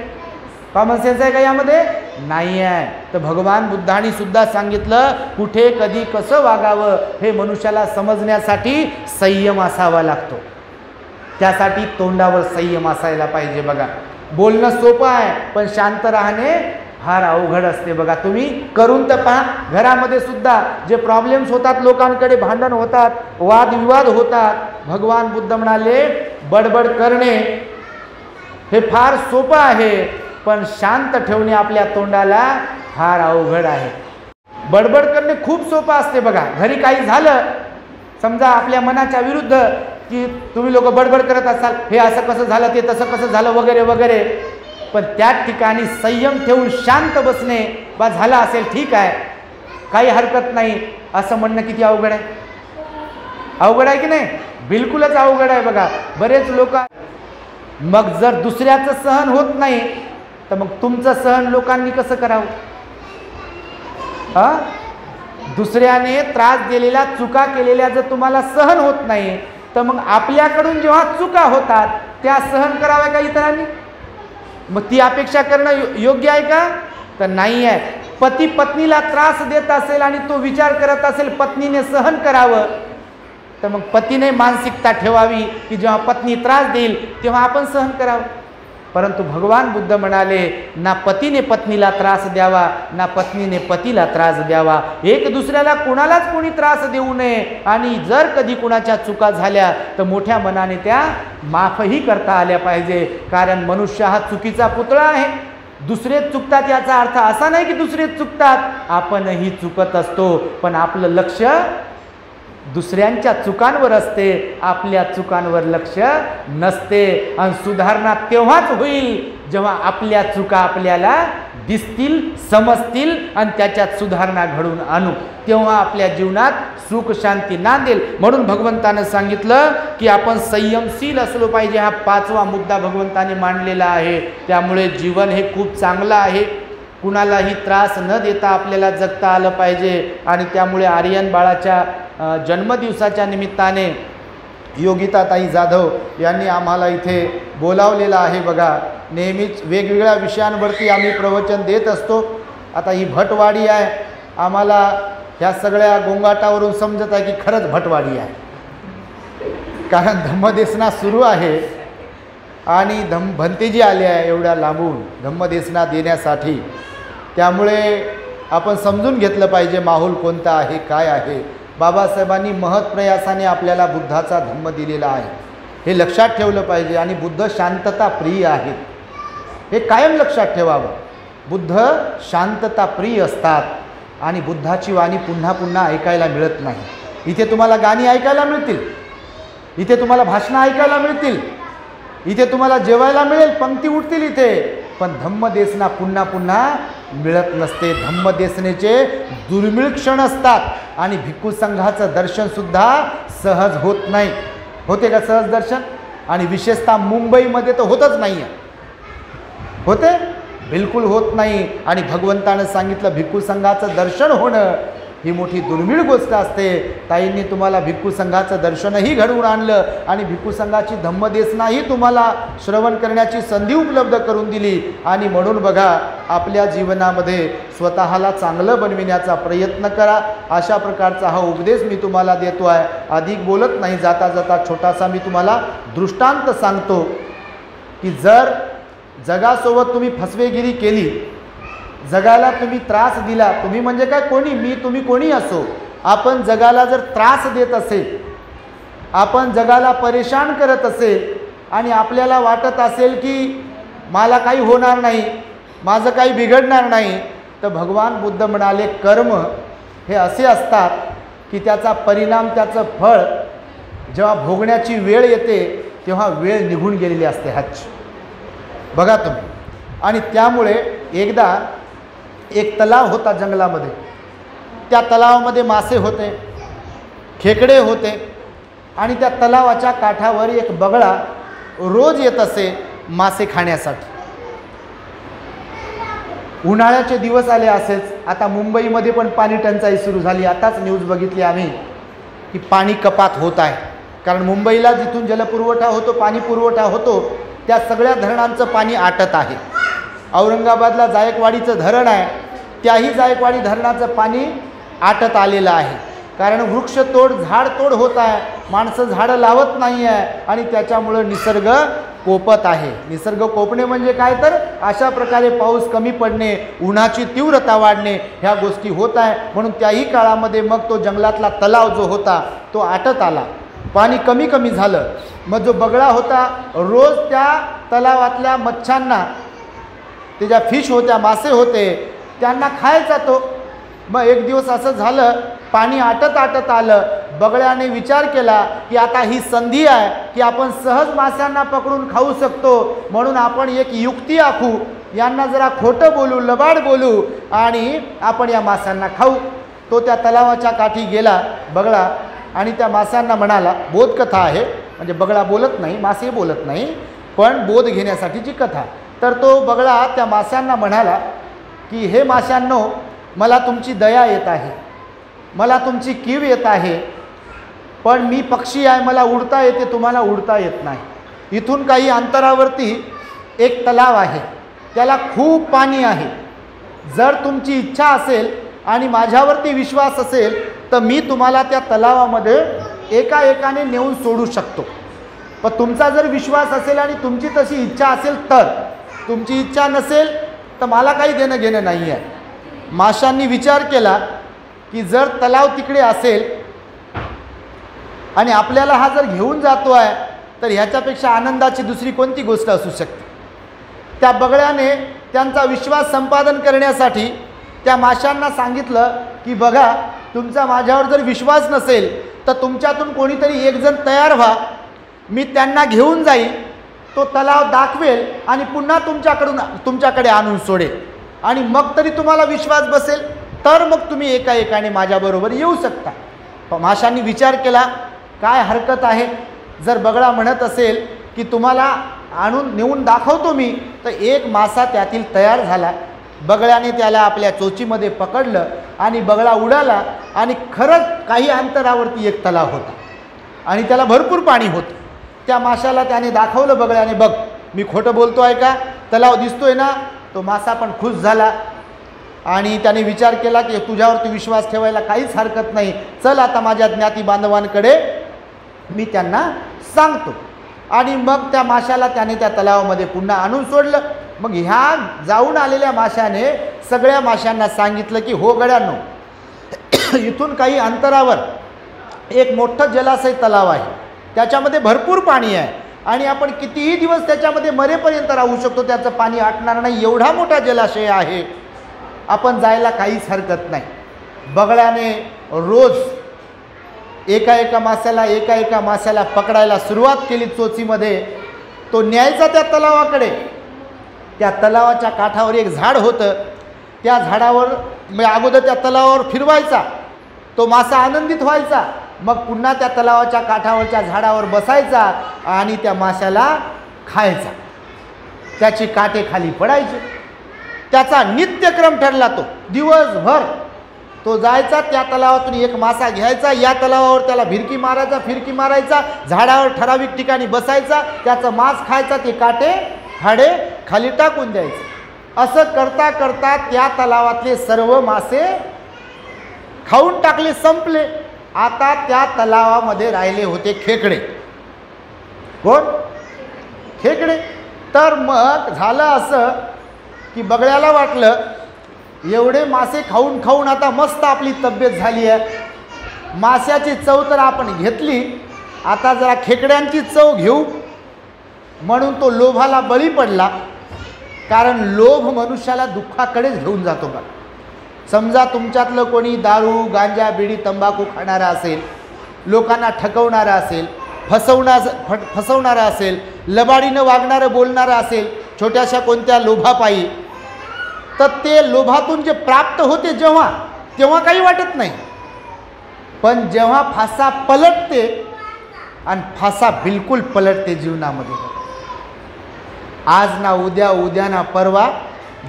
[SPEAKER 3] कॉमन सेन्स आहे का यामध्ये? नाही आहे. तर भगवान बुद्धांनी सुद्धा सांगितलं कुठे कधी कसं वागावं हे मनुष्याला समजण्यासाठी संयम असावा लागतो. त्यासाठी तोंडावर संयम असायला पाहिजे. बघा, बोलणं सोपं आहे पण शांत राहणे फार अवघड असते. बघा, तुम्ही करून तर पहा. घरामध्ये सुद्धा जे प्रॉब्लेम्स होतात, लोकांकडे भांडण होतात, वादविवाद होतात, भगवान बुद्ध म्हणाले बडबड करणे हे फार सोपं आहे पण शांत ठेवणे आपल्या तोंडाला फार अवघड आहे. बडबड करणे खूप सोपं असते. बघा, घरी काही झालं समजा आपल्या मनाच्या विरुद्ध की तुम्ही लोक बडबड करत असाल, हे असं कसं झालं, ते तसं कसं झालं वगैरे वगैरे, पण त्याच ठिकाणी संयम ठेवून शांत बसणे, बा झालं असेल ठीक आहे, काही हरकत नाही असं म्हणणं किती अवघड आहे? अवघड आहे की नाही? बिलकुलच अवघड आहे. बघा, बरेच लोक मग जर दुसऱ्याचं सहन होत नाही तर मग तुमचं सहन लोकांनी कसं करावं? दुसऱ्याने त्रास दिलेल्या, चुका केलेल्या जर तुम्हाला सहन होत नाही तर मग आपल्याकडून जेव्हा चुका होतात त्या सहन कराव्या का इतरांनी? मग ती अपेक्षा करणं योग्य आहे का? तर नाही आहे. पती पत्नीला त्रास देत असेल आणि तो विचार करत असेल पत्नीने सहन करावं, तर मग पतीने मानसिकता ठेवावी की जेव्हा पत्नी त्रास देईल तेव्हा आपण सहन करावं. परंतु भगवान बुद्ध म्हणाले ना पतीने पत्नीला त्रास द्यावा ना पत्नीने पतीला त्रास द्यावा. एक दुसऱ्याला कुणालाच कोणी त्रास देऊ नये आणि जर कधी कुणाच्या चुका झाल्या तर मोठ्या मनाने त्या माफही करता आल्या पाहिजे. कारण मनुष्य हा चुकीचा पुतळा आहे. दुसरे चुकतात याचा अर्थ असा नाही की दुसरे चुकतात, आपणही चुकत असतो, पण आपलं लक्ष दुसऱ्यांच्या चुकांवर असते, आपल्या चुकांवर लक्ष नसते. आणि सुधारणा तेव्हाच होईल जेव्हा आपल्या चुका आपल्याला दिसतील, समजतील आणि त्याच्यात सुधारणा घडवून आणू, तेव्हा आपल्या जीवनात सुख शांती नांदेल. म्हणून भगवंतानं सांगितलं की आपण संयमशील असलो पाहिजे. हा 5वा मुद्दा भगवंताने मांडलेला आहे. त्यामुळे जीवन हे खूप चांगलं आहे. कुणालाही त्रास न देता आपल्याला जगता आलं पाहिजे. आणि त्यामुळे आर्यन बाळाच्या जन्मदिवसाच्या निमित्ताने योगिताताई जाधव यांनी आम्हाला इथे बोलावलेलं आहे. बघा, नेहमीच वेगवेगळ्या विषयांवरती आम्ही प्रवचन देत असतो. आता ही भटवाडी आहे. आम्हाला ह्या सगळ्या गोंगाटावरून समजत आहे की खरंच भटवाडी आहे, कारण धम्मदेसना सुरू आहे आणि भंतेजी आले आहे एवढ्या लांबून धम्मदेसना देण्यासाठी. त्यामुळे आपण समजून घेतलं पाहिजे माहोल कोणता आहे, काय आहे. बाबासाहेबांनी महत्प्रयासाने आपल्याला बुद्धाचा धम्म दिलेला आहे, हे लक्षात ठेवलं पाहिजे. आणि बुद्ध शांतता प्रिय आहेत, हे कायम लक्षात ठेवावं. बुद्ध शांतता प्रिय असतात आणि बुद्धाची वाणी पुन्हा पुन्हा ऐकायला मिळत नाही. इथे तुम्हाला गाणी ऐकायला मिळतील, इथे तुम्हाला भाषणं ऐकायला मिळतील, इथे तुम्हाला जेवायला मिळेल, पंक्ती उठतील इथे, पण धम्मदेसना पुन्हा पुन्हा मिळत नसते. धम्मदेसनेचे दुर्मिळ क्षण असतात आणि भिक्खू संघाचं दर्शनसुद्धा सहज होत नाही. होते का सहज दर्शन? आणि विशेषतः मुंबईमध्ये तर होतच नाही आहे. होते? बिलकुल होत नाही. आणि भगवंतानं सांगितलं भिक्खू संघाचं दर्शन होणं ही मोठी दुर्मिळ गोष्ट असते. ताईंनी तुम्हाला भिक्खू संघाचं दर्शनही घडवून आणलं आणि भिक्खू संघाची धम्मदेसनाही तुम्हाला श्रवण करण्याची संधी उपलब्ध करून दिली. आणि म्हणून बघा, आपल्या जीवनामध्ये स्वतःला चांगलं बनविण्याचा प्रयत्न करा. अशा प्रकारचा हा उपदेश मी तुम्हाला देतो आहे. अधिक बोलत नाही, जाता जाता छोटासा मी तुम्हाला दृष्टांत सांगतो की जर जगासोबत तुम्ही फसवेगिरी केली, जगाला तुम्ही त्रास दिला, तुम्ही म्हणजे काय, कोणी, मी, तुम्ही कोणी असो, आपण जगाला जर त्रास देत असेल, आपण जगाला परेशान करत असेल आणि आपल्याला वाटत असेल की मला काही होणार नाही, माझं काही बिघडणार नाही, तर भगवान बुद्ध म्हणाले कर्म हे असे असतात की त्याचा परिणाम, त्याचं फळ जेव्हा भोगण्याची वेळ येते तेव्हा वेळ निघून गेलेली असते ह्याची. बघा तुम्ही. आणि त्यामुळे एकदा एक तलाव होता जंगलामध्ये. त्या तलावामध्ये मासे होते, खेकडे होते आणि त्या तलावाच्या काठावर एक बगळा रोज येत असे मासे खाण्यासाठी. उन्हाळ्याचे दिवस आले असेच. आता मुंबईमध्ये पण पाणी टंचाई सुरू झाली. आताच न्यूज बघितली आम्ही की पाणी कपात होत आहे. कारण मुंबईला जिथून जलपुरवठा होतो, पाणी पुरवठा होतो, त्या सगळ्या धरणांचं पाणी आटत आहे. औरंगाबादला जायकवाडीचं धरण आहे, त्याही जायकवाडी धरणाचं पाणी आटत आलेलं आहे. कारण वृक्षतोड, झाडतोड होत आहे, माणसं झाडं लावत नाही आहे आणि त्याच्यामुळं निसर्ग कोपत आहे. निसर्ग कोपणे म्हणजे काय, तर अशा प्रकारे पाऊस कमी पडणे, उन्हाची तीव्रता वाढणे, ह्या गोष्टी होत आहे. म्हणून त्याही काळामध्ये मग तो जंगलातला तलाव जो होता तो आटत आला, पाणी कमी कमी झालं. मग जो बगळा होता रोज त्या तलावातल्या मच्छांना, ते ज्या फिश होत्या, मासे होते, त्यांना खायचा तो. मग एक दिवस असं झालं, पाणी आटत आटत आलं. बगळ्याने विचार केला की आता ही संधी आहे की आपण सहज माशांना पकडून खाऊ शकतो, म्हणून आपण एक युक्ती आखू, यांना जरा खोटं बोलू, लबाड बोलू आणि आपण या माशांना खाऊ. तो त्या तलावाच्या काठी गेला बगळा आणि त्या माशांना म्हणाला, बोधकथा आहे, म्हणजे बगळा बोलत नाही, मासे बोलत नाही, पण बोध घेण्यासाठीची कथा. तर तो बगळा त्या माशांना म्हणाला की हे माशांनो, मला तुमची दया येत आहे, मला तुमची कीव येत आहे, पण मी पक्षी आहे, मला उडता येते, तुम्हाला उडता येत नाही. इथून काही अंतरावरती एक तलाव आहे, त्याला खूप पाणी आहे. जर तुमची इच्छा असेल आणि माझ्यावरती विश्वास असेल तर मी तुम्हाला त्या तलावामध्ये एका एकाने नेऊन सोडू शकतो. पण तुमचा जर विश्वास असेल आणि तुमची तशी इच्छा असेल तर, तुमची इच्छा नसेल तर मला काही देणं घेणं नाही आहे. माशांनी विचार केला की जर तलाव तिकडे असेल आणि आपल्याला हा जर घेऊन जातो आहे तर ह्याच्यापेक्षा आनंदाची दुसरी कोणती गोष्ट असू शकते. त्या बगळ्याने त्यांचा विश्वास संपादन करण्यासाठी त्या माशांना सांगितलं की बघा, तुमचा माझ्यावर जर विश्वास नसेल तर तुमच्यातून कोणीतरी एक जण तयार व्हा, मी त्यांना घेऊन जाईल, तो तलाव दाखवेल आणि पुन्हा तुमच्याकडे आणून सोडेल आणि मग तरी तुम्हाला विश्वास बसेल, तर मग तुम्ही एकाएकाने माझ्याबरोबर येऊ शकता. माशांनी विचार केला, काय हरकत आहे, जर बगळा म्हणत असेल की तुम्हाला नेऊन दाखवतो मी, तर एक मासा त्यातील तयार झाला. बगळ्याने त्याला आपल्या चोचीमध्ये पकडलं आणि बगळा उडाला आणि खरंच काही अंतरावरती एक तलाव होता आणि त्याला भरपूर पाणी होतं. त्या माशाला त्याने दाखवलं बगळ्याने, बघ मी खोटं बोलतो आहे का, तलाव दिसतोय ना. तो मासा पण खुश झाला आणि त्याने विचार केला की तुझ्यावरती विश्वास ठेवायला काहीच हरकत नाही, चल आता माझ्या ज्ञाती बांधवांकडे मी त्यांना सांगतो. आणि मग त्या माशाला त्याने त्या तलावामध्ये पुन्हा आणून सोडलं. मग ह्या जाऊन आलेल्या माशाने सगळ्या माशांना सांगितलं की हो गड्यांनो, इथून काही अंतरावर एक मोठं जलाशय तलाव आहे, त्याच्यामध्ये भरपूर पाणी आहे आणि आपण कितीही दिवस त्याच्यामध्ये मरेपर्यंत राहू शकतो, त्याचं पाणी आटणार नाही, एवढा मोठा जलाशय आहे, आपण जायला काहीच हरकत नाही. बगळ्याने रोज एका एका माशाला पकडायला सुरुवात केली चोचीमध्ये. तो न्यायचा त्या तलावाकडे. त्या तलावाच्या काठावर एक झाड होतं, त्या झाडावर अगोदर त्या तलावावर फिरवायचा, तो मासा आनंदित व्हायचा, मग पुन्हा त्या तलावाच्या काठावरच्या झाडावर बसायचा आणि त्या माशाला खायचा, त्याची काटे खाली पडायचे. त्याचा नित्यक्रम ठरला. तो दिवसभर तो जायचा, त्या तलावातून एक मासा घ्यायचा, या तलावावर त्याला फिरकी मारायचा, झाडावर ठराविक ठिकाणी बसायचा, त्याचं मांस खायचा, ते काटे हाडे खाली टाकून द्यायचं. असं करता करता त्या तलावातले सर्व मासे खाऊन टाकले, संपले. आता त्या तलावामध्ये राहिले होते खेकडे. कोण? खेकडे. तर मग झालं असं की बगळ्याला वाटलं एवढे मासे खाऊन खाऊन आता मस्त आपली तब्येत झाली आहे, माशाची चव तर आपण घेतली, आता जरा खेकड्यांची चव घेऊ. म्हणून तो लोभाला बळी पडला. कारण लोभ मनुष्याला दुःखाकडेच घेऊन जातो. बघा, समजा तुमच्यातलं कोणी दारू गांजा बिडी तंबाखू खाणारा असेल, लोकांना ठकवणारा असेल, फसवणारा असेल, लबाडीनं वागणारं बोलणारं असेल, छोट्याशा कोणत्या लोभापायी, तर ते लोभातून जे प्राप्त होते तेव्हा काही वाटत नाही. पण जेव्हा फासा पलटते, आणि फासा बिलकुल पलटते जीवनामध्ये, आज ना उद्या, उद्या ना परवा,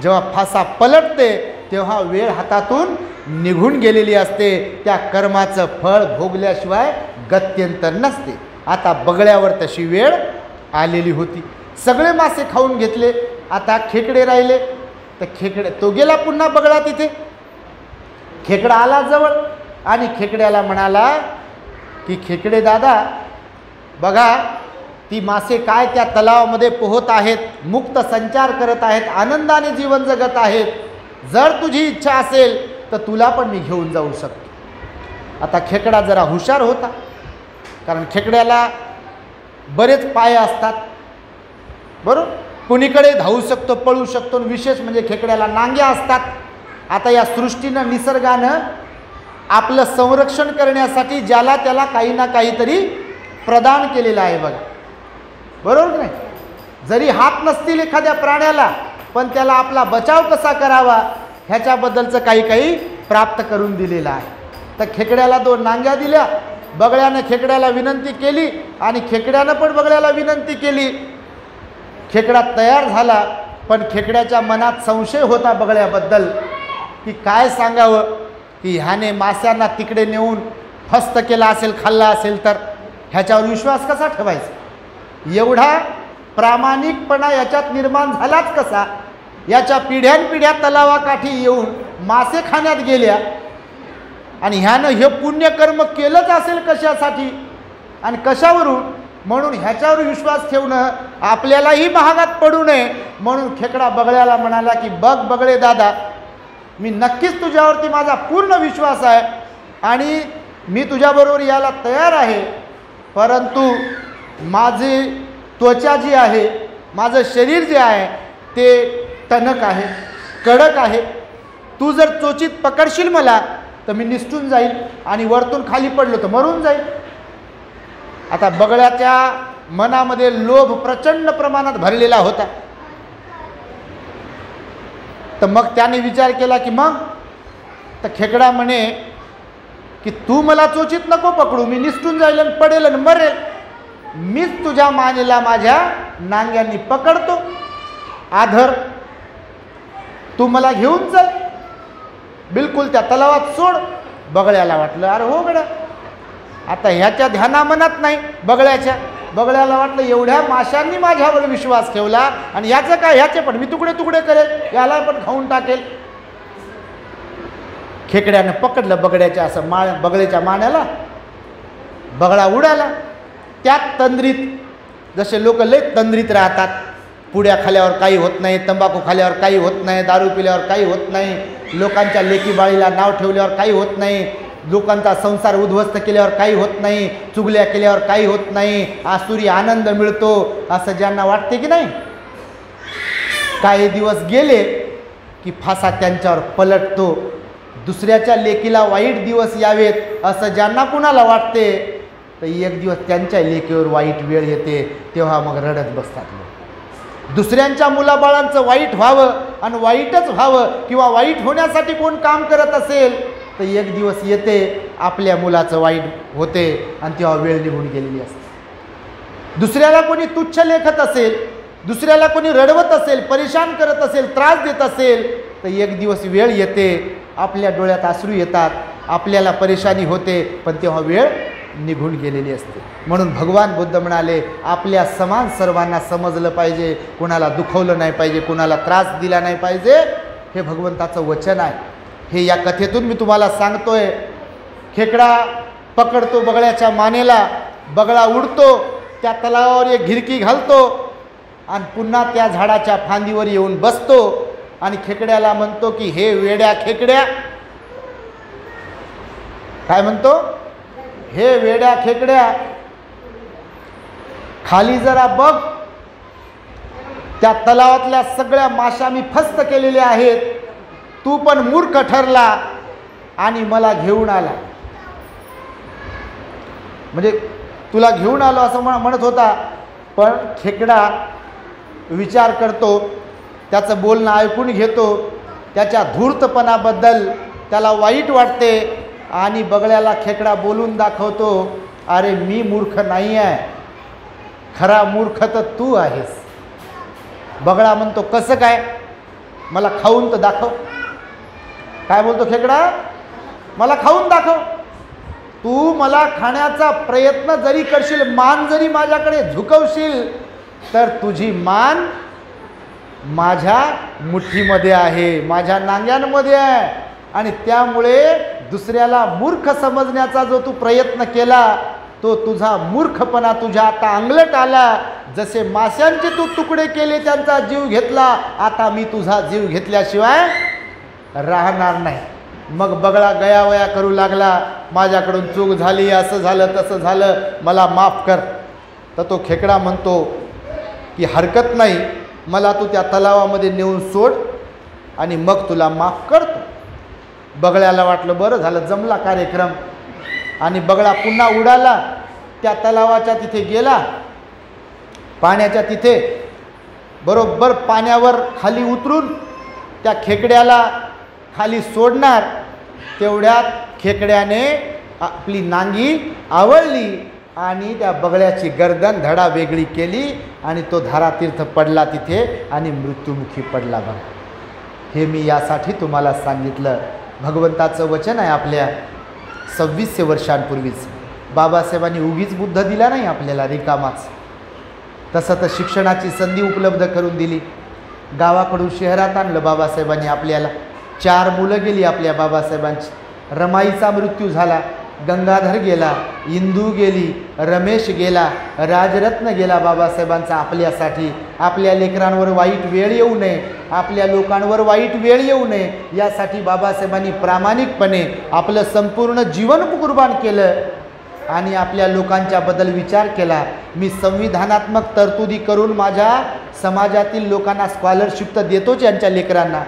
[SPEAKER 3] जेव्हा फासा पलटते तेव्हा वेळ हातातून निघून गेलेली असते. त्या कर्माचं फळ भोगल्याशिवाय गत्यंतर नसते. आता बगळ्यावर तशी वेळ आलेली होती. सगळे मासे खाऊन घेतले, आता खेकडे राहिले. तर तो गेला पुन्हा बगळा तिथे. खेकडा आला जवळ आणि खेकड्याला म्हणाला की खेकडे दादा, बघा ती मासे काय त्या तलावामध्ये पोहत आहेत, मुक्त संचार करत आहेत, आनंदाने जीवन जगत आहेत. जर तुझी इच्छा असेल तर तुला पण मी घेऊन जाऊ शकतो. आता खेकडा जरा हुशार होता, कारण खेकड्याला बरेच पाय असतात, बरोबर, कुणीकडे धावू शकतो, पळू शकतो. विशेष म्हणजे खेकड्याला नांग्या असतात. आता या सृष्टीनं, निसर्गानं आपलं संरक्षण करण्यासाठी ज्याला त्याला काही ना काहीतरी प्रदान केलेलं आहे. बघा, बरोबर नाही? जरी हात नसतील एखाद्या प्राण्याला, पण त्याला आपला बचाव कसा करावा ह्याच्याबद्दलचं काही प्राप्त करून दिलेलं आहे. तर खेकड्याला 2 नांग्या दिल्या. बगळ्यानं खेकड्याला विनंती केली आणि खेकड्यानं पण बगळ्याला विनंती केली. खेकडा तयार झाला, पण खेकड्याच्या मनात संशय होता बगळ्याबद्दल की काय सांगावं, की ह्याने माश्यांना तिकडे नेऊन फस्त केला असेल, खाल्ला असेल तर ह्याच्यावर विश्वास कसा ठेवायचा. एवढा प्रामाणिकपणा याच्यात निर्माण झालाच कसा. याच्या पिढ्यानपिढ्या तलावाकाठी येऊन मासे खाण्यात गेल्या आणि ह्यानं हे पुण्यकर्म केलंच असेल कशासाठी आणि कशावरून, म्हणून ह्याच्यावर विश्वास ठेवणं आपल्यालाही महागात पडू नये. म्हणून खेकडा बगळ्याला म्हणाला की बघ बगळे दादा, मी नक्कीच तुझ्यावरती माझा पूर्ण विश्वास आहे आणि मी तुझ्याबरोबर यायला तयार आहे, परंतु माझी त्वचा जी आहे, माझं शरीर जे आहे ते टणक आहे, कडक आहे. तू जर चोचीत पकडशील मला तर मी निसटून जाईल आणि वरतून खाली पडलो तर मरून जाईल. आता बगळ्याच्या मनामध्ये लोभ प्रचंड प्रमाणात भरलेला होता. तर मग त्याने विचार केला की मग तर खेकडा म्हणे की तू मला चोचीत नको पकडू, मी निसटून जाईल आणि पडेल आणि मरेल. मीच तुझ्या मानेला माझ्या नांग्यांनी पकडतो आधर, तू मला घेऊन चल, बिलकुल त्या तलावात सोड. बगळ्याला वाटलं अरे हो गड्या, आता ह्याच्या ध्यानामनात नाही बगळ्याला वाटलं एवढ्या माशांनी माझ्यावर विश्वास ठेवला आणि याचं काय, ह्याचे पण मी तुकडे तुकडे करेल, याला पण खाऊन टाकेल. खेकड्यानं पकडलं बगड्याच्या असं बगळ्याच्या माण्याला. बगळा उडाला. त्यात तंद्रीत, जसे लोक लय तंद्रीत राहतात, पुड्या खाल्यावर काही होत नाही, तंबाखू खाल्यावर काही होत नाही, दारू पिल्यावर काही होत नाही, लोकांच्या लेकीबाळीला नाव ठेवल्यावर काही होत नाही, लोकांचा संसार उद्ध्वस्त केल्यावर काही होत नाही, चुगल्या केल्यावर काही होत नाही, आसुरी आनंद मिळतो असं ज्यांना वाटते की नाही, काही दिवस गेले की फासा त्यांच्यावर पलटतो. दुसऱ्याच्या लेकीला वाईट दिवस यावेत असं ज्यांना कुणाला वाटते, तर एक दिवस त्यांच्या लेकीवर वाईट वेळ येते, तेव्हा मग रडत बसतात लोक. दुसऱ्यांच्या मुलाबाळांचं वाईट व्हावं आणि वाईटच व्हावं किंवा वाईट होण्यासाठी कोण काम करत असेल तर एक दिवस येते आपल्या मुलाचं वाईट होते आणि तेव्हा वेळ निघून गेलेली असते. दुसऱ्याला कोणी तुच्छ लेखत असेल, दुसऱ्याला कोणी रडवत असेल, परेशान करत असेल, त्रास देत असेल तर एक दिवस वेळ येते, आपल्या डोळ्यात अश्रू येतात, आपल्याला परेशानी होते, पण तेव्हा वेळ निघून गेलेली असते. म्हणून भगवान बुद्ध म्हणाले आपल्या समान सर्वांना समजलं पाहिजे, कुणाला दुखवलं नाही पाहिजे, कुणाला त्रास दिला नाही पाहिजे. हे भगवंताचं वचन आहे. हे या कथेतून मी तुम्हाला सांगतोय. खेकडा पकडतो बगळ्याच्या मानेला, बगळा उडतो, त्या तलावावर एक घिरकी घालतो आणि पुन्हा त्या झाडाच्या फांदीवर येऊन बसतो आणि खेकड्याला म्हणतो की हे वेड्या खेकड्या, काय म्हणतो, हे वेड्या खेकड्या, खाली जरा बघ, त्या तलावातल्या सगळ्या माशा मी फस्त केलेल्या आहेत, तू पण मूर्ख ठरला आणि मला घेऊन आला. म्हणजे तुला घेऊन आलो असं म्हणत होता. पण खेकडा विचार करतो, त्याचं बोलणं ऐकून घेतो, त्याच्या धूर्तपणाबद्दल त्याला वाईट वाटते आणि बगळ्याला खेकडा बोलून दाखवतो, अरे मी मूर्ख नाही आहे, खरा मूर्ख तर तू आहेस. बगळा म्हणतो कसं काय, मला खाऊन तर दाखव. काय बोलतो खेकडा, मला खाऊन दाखव. तू मला खाण्याचा प्रयत्न जरी करशील, मान जरी माझ्याकडे झुकवशील, तर तुझी मान माझ्या मुठीमध्ये आहे, माझ्या नांग्यांमध्ये आहे. आणि त्यामुळे दुसऱ्याला मूर्ख समजण्याचा जो तू प्रयत्न केला तो तुझा मूर्खपणा तुझ्या आता अंगलट आला. जसे माशांचे तू तुकडे केले, त्यांचा जीव घेतला, आता मी तुझा जीव घेतल्याशिवाय राहणार नाही. मग बगळा गयावया करू लागला, माझ्याकडून चूक झाली, असं झालं तसं झालं, मला माफ कर. तर तो खेकडा म्हणतो की हरकत नाही, मला तू त्या तलावामध्ये नेऊन सोड आणि मग तुला माफ करतो. बगळ्याला वाटलं बरं झालं, जमला कार्यक्रम. आणि बगळा पुन्हा उडाला, त्या तलावाच्या तिथे गेला, पाण्याच्या तिथे. बरोबर पाण्यावर खाली उतरून त्या खेकड्याला खाली सोडणार, तेवढ्यात खेकड्याने आपली नांगी आवळली आणि त्या बगळ्याची गर्दन धडा वेगळी केली आणि तो धारातीर्थ पडला तिथे आणि मृत्युमुखी पडला. बघा, हे मी यासाठी तुम्हाला सांगितलं. भगवंताचं वचन आहे आपल्या 2600 वर्षांपूर्वीच. बाबासाहेबांनी उगीच बुद्ध दिला नाही आपल्याला रिकामाच. तसं तर शिक्षणाची संधी उपलब्ध करून दिली. गावाकडून शहरात आणलं बाबासाहेबांनी आपल्याला. 4 मुलं गेली आपल्या बाबासाहेबांची. रमाईचा मृत्यू झाला, गंगाधर गेला, इंदू गेली, रमेश गेला, राजरत्न गेला बाबासाहेबांचा आपल्यासाठी. आपल्या लेकरांवर वाईट वेळ येऊ नये, आपल्या लोकांवर वाईट वेळ येऊ नये यासाठी बाबासाहेबांनी प्रामाणिकपणे आपलं संपूर्ण जीवन कुर्बान केलं आणि आपल्या लोकांच्याबद्दल विचार केला. मी संविधानात्मक तरतुदी करून माझ्या समाजातील लोकांना स्कॉलरशिप तर देतोच यांच्या लेकरांना.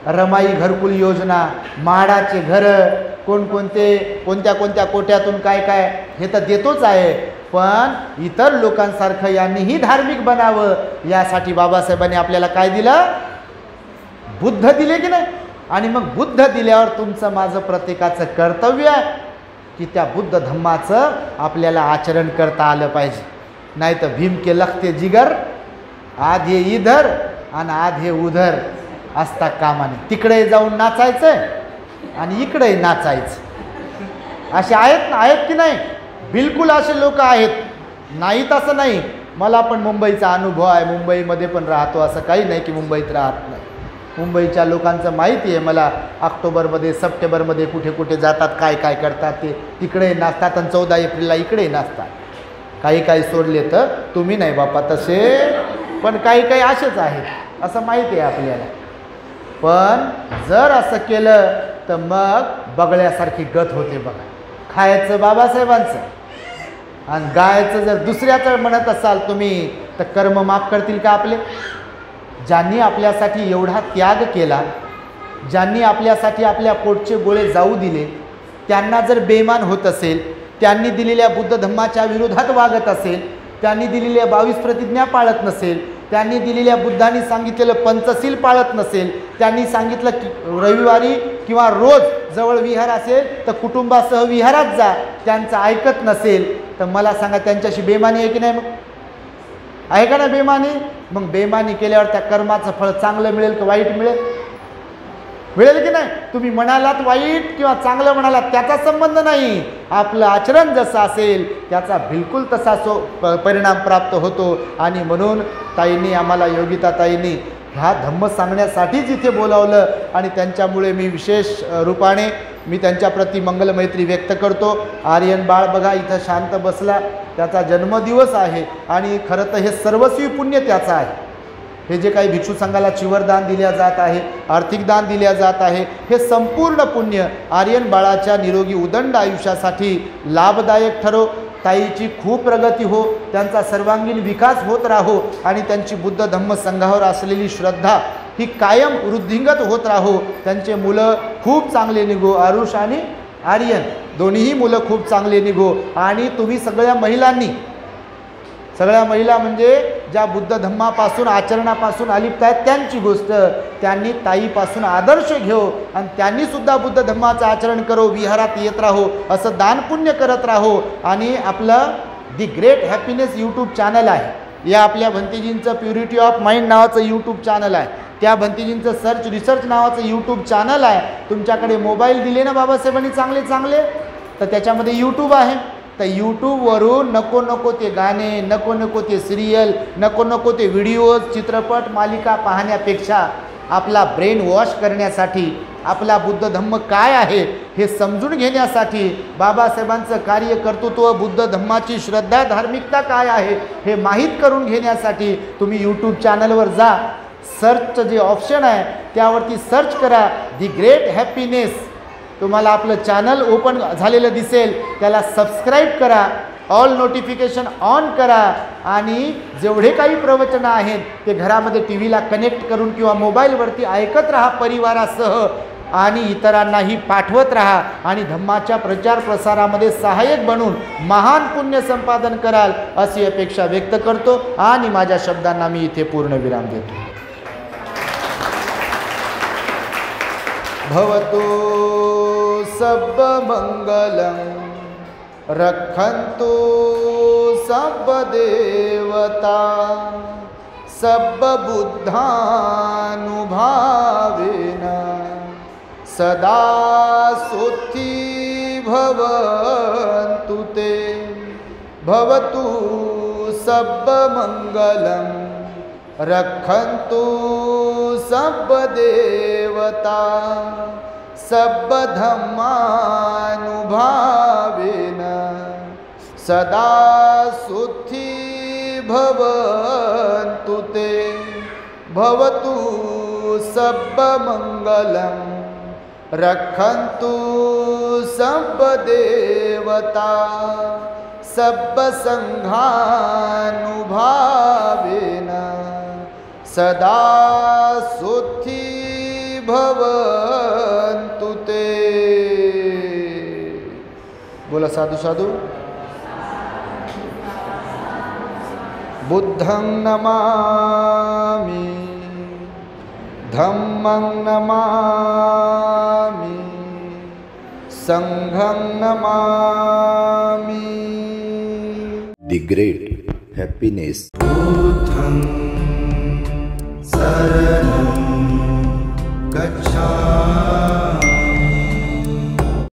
[SPEAKER 3] रमाई घरकुल योजना, म्हाडाचे घरं, कोणत्या कोणत्या कोट्यातून काय काय हे तर देतोच आहे, पण इतर लोकांसारखं यांनीही धार्मिक बनावं यासाठी बाबासाहेबांनी आपल्याला काय दिलं? बुद्ध दिले की नाही? आणि मग बुद्ध दिल्यावर तुमचं माझं प्रत्येकाचं कर्तव्य आहे की त्या बुद्ध धम्माचं आपल्याला आचरण करता आलं पाहिजे. नाही तर भीम के लखते जिगर आज हे इधर आणि आज हे उधर असता कामाने. तिकडे जाऊन नाचायचं आणि इकडे नाचायचं. असे आहेत की नाही? बिलकुल असे लोक आहेत, नाहीत असं नाही. मला पण मुंबईचा अनुभव आहे, मुंबईमध्ये पण राहतो, असं काही नाही की मुंबईत राहत नाही. मुंबईच्या लोकांचं माहिती आहे मला. ऑक्टोबरमध्ये सप्टेंबरमध्ये कुठे कुठे जातात, काय काय करतात ते. तिकडे नाचतात आणि 14 एप्रिलला इकडे नाचतात. काही सोडले तर तुम्ही नाही बापा तसे, पण काही असेच आहेत असं माहिती आहे आपल्याला. पण जर असं केलं तर मग बगळ्यासारखी गत होते बघा. खायचं बाबासाहेबांचं आणि गायचं जर दुसऱ्याचं म्हणत असाल तुम्ही तर कर्म माफ करतील का आपले? ज्यांनी आपल्यासाठी एवढा त्याग केला, ज्यांनी आपल्यासाठी आपल्या पोटचे गोळे जाऊ दिले, त्यांना जर बेईमान होत असेल, त्यांनी दिलेल्या बुद्ध धम्माच्या विरोधात वागत असेल, त्यांनी दिलेल्या 22 प्रतिज्ञा पाळत नसेल, त्यांनी दिलेल्या बुद्धांनी सांगितलेलं पंचशील पाळत नसेल, त्यांनी सांगितलं की रविवारी किंवा रोज जवळ विहार असेल तर कुटुंबासह विहारात जा, त्यांचं ऐकत नसेल तर मला सांगा त्यांच्याशी बेईमानी आहे की नाही? मग आहे का ना बेईमानी? मग बेईमानी केल्यावर त्या कर्माचं फळ चांगलं मिळेल की वाईट मिळेल? मिळेल की नाही? तुम्ही म्हणालात वाईट किंवा चांगलं म्हणालात त्याचा संबंध नाही. आपलं आचरण जसं असेल त्याचा बिलकुल तसा परिणाम प्राप्त होतो. आणि म्हणून ताईंनी आम्हाला, योगिता ताईंनी ह्या धम्म सांगण्यासाठीच इथे बोलावलं आणि त्यांच्यामुळे मी विशेष रूपाने मी त्यांच्याप्रती मंगलमैत्री व्यक्त करतो. आर्यन बाळ बघा इथं शांत बसला, त्याचा जन्मदिवस आहे आणि खरं तर हे सर्वस्वी पुण्य त्याचं आहे. हे जे काही भिक्षू संघाला चिवरदान दिल्या जात आहे, आर्थिक दान दिल्या जात आहे, हे संपूर्ण पुण्य आर्यन बाळाच्या निरोगी उदंड आयुष्यासाठी लाभदायक ठरो. ताईची खूप प्रगती हो, त्यांचा सर्वांगीण विकास होत राहो आणि त्यांची बुद्ध धम्म संघावर असलेली श्रद्धा ही कायम वृद्धिंगत होत राहो. त्यांचे मुलं खूप चांगले निघो, आरुष आणि आर्यन दोन्हीही मुलं खूप चांगले निघो. आणि तुम्ही सगळ्या महिला म्हणजे ज्या बुद्ध धम्मापासून आचरणापासून अलिप्त आहेत त्यांची गोष्ट, त्यांनी ताईपासून आदर्श घेऊ आणि त्यांनीसुद्धा बुद्ध धम्माचं आचरण करो, विहारात येत राहो, असं दानपुण्य करत राहो. आणि आपलं the great happiness YouTube channel आहे, या आपल्या भंतेजींचं प्युरिटी ऑफ माइंड नावाचं यूट्यूब चॅनल आहे, त्या भंतेजींचं सर्च रिसर्च नावाचं यूट्यूब चॅनल आहे. तुमच्याकडे मोबाईल दिले ना बाबासाहेबांनी चांगले तर त्याच्यामध्ये यूट्यूब आहे. तर यूट्यूबवरून नको ते गाणे, नको ते सिरियल, नको ते व्हिडिओज, चित्रपट, मालिका पाहण्यापेक्षा आपला ब्रेन वॉश करण्यासाठी, आपला बुद्ध धम्म काय आहे हे समजून घेण्यासाठी, बाबासाहेबांचं कार्य, कर्तृत्व, बुद्ध धम्माची श्रद्धा, धार्मिकता काय आहे हे माहीत करून घेण्यासाठी तुम्ही यूट्यूब चॅनलवर जा. सर्चचं जे ऑप्शन आहे त्यावरती सर्च करा दी ग्रेट हॅपीनेस. तुम्हाला आपलं चॅनल ओपन झालेलं दिसेल, त्याला सबस्क्राईब करा, ऑल नोटिफिकेशन ऑन करा आणि जेवढे काही प्रवचनं आहेत ते घरामध्ये टी व्हीला कनेक्ट करून किंवा मोबाईलवरती ऐकत राहा परिवारासह आणि इतरांनाही पाठवत राहा आणि धम्माच्या प्रचार प्रसारामध्ये सहाय्यक बनून महान पुण्य संपादन कराल अशी अपेक्षा व्यक्त करतो आणि माझ्या शब्दांना मी इथे पूर्णविराम देतो. भवतु सब मंगलम रक्षन्तु सब देवता सब बुद्धानुभावेन सदा सुखी भवन्तु ते. भवतु सब मंगलम रक्षन्तु सब देवता सब धम्मानुभावेन सदा सुखी भवन्तु ते. भवतु सब मंगलम रक्षन्तु सब देवता सब संघानुभावेन सदा सुखी भवन्तु ते. बोला साधू साधू. बुद्धं नमामि, धम्मं नमामि, संघं नमामि.
[SPEAKER 1] The great happiness.
[SPEAKER 2] बुद्धं शरणं गच्छामि.